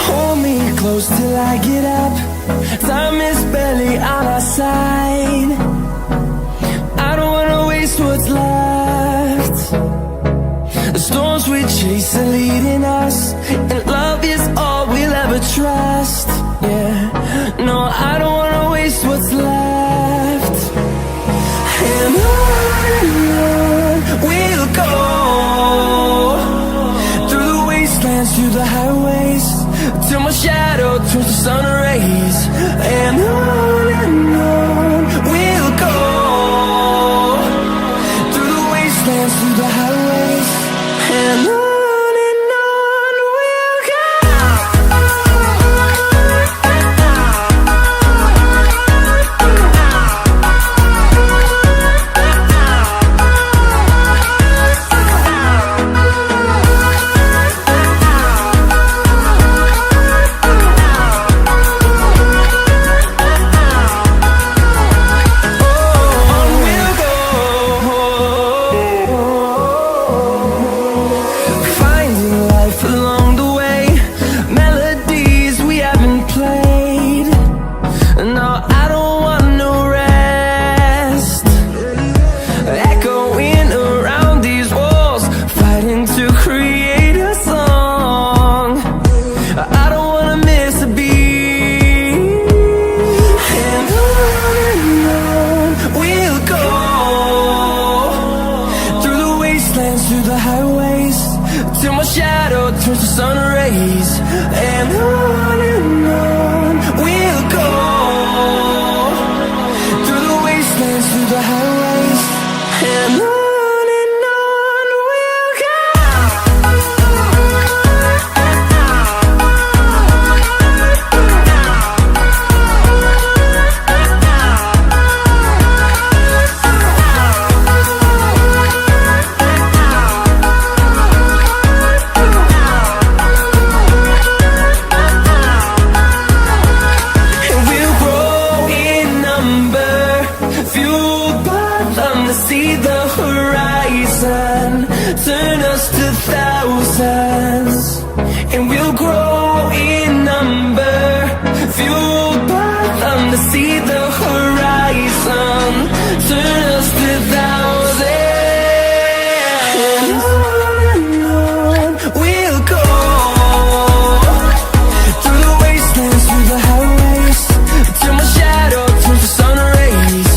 Hold me close till I get up. Time is barely on our side. I don't wanna waste what's left. The storms we chase are leading us, and love is all we'll ever trust. Yeah, no, I don't wanna waste what's left. And on we'll go, through the wastelands, through the highways, till my shadow turns to sun rays. And on we'll go, through the wastelands, through the highways, and on we'll go. Through the highways, till my shadow turns to sun rays. And on we'll go, through the wastelands, through the highways, and on we'll go. See the horizon, turn us to thousands, and we'll grow in number, fueled by them. To see the horizon, turn us to thousands, and on we'll go, through the wastelands, through the highways, till my shadow turns to sun rays.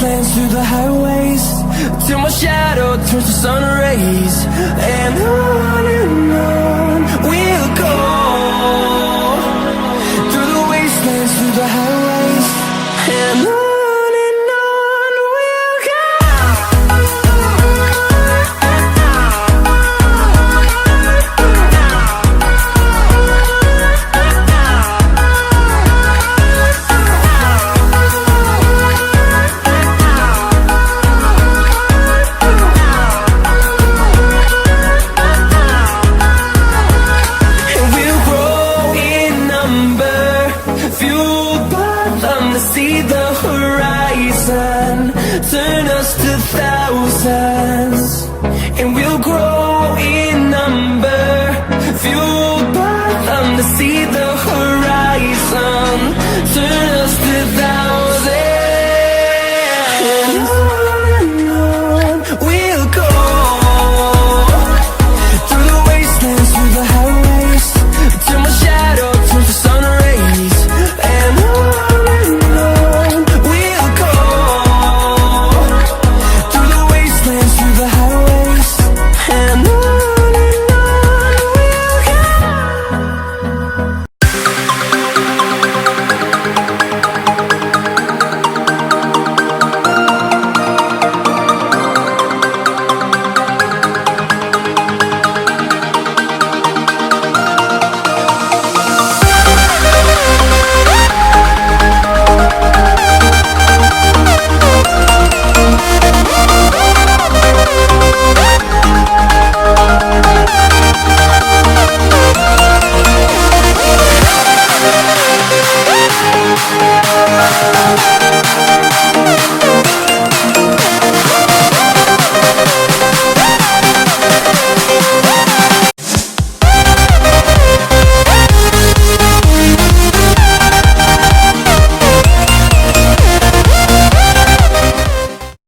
And through the highways, till my shadow turns to sun rays. And on we'll go, through the wastelands, through the highways, and on. See the horizon, turn us to thousands.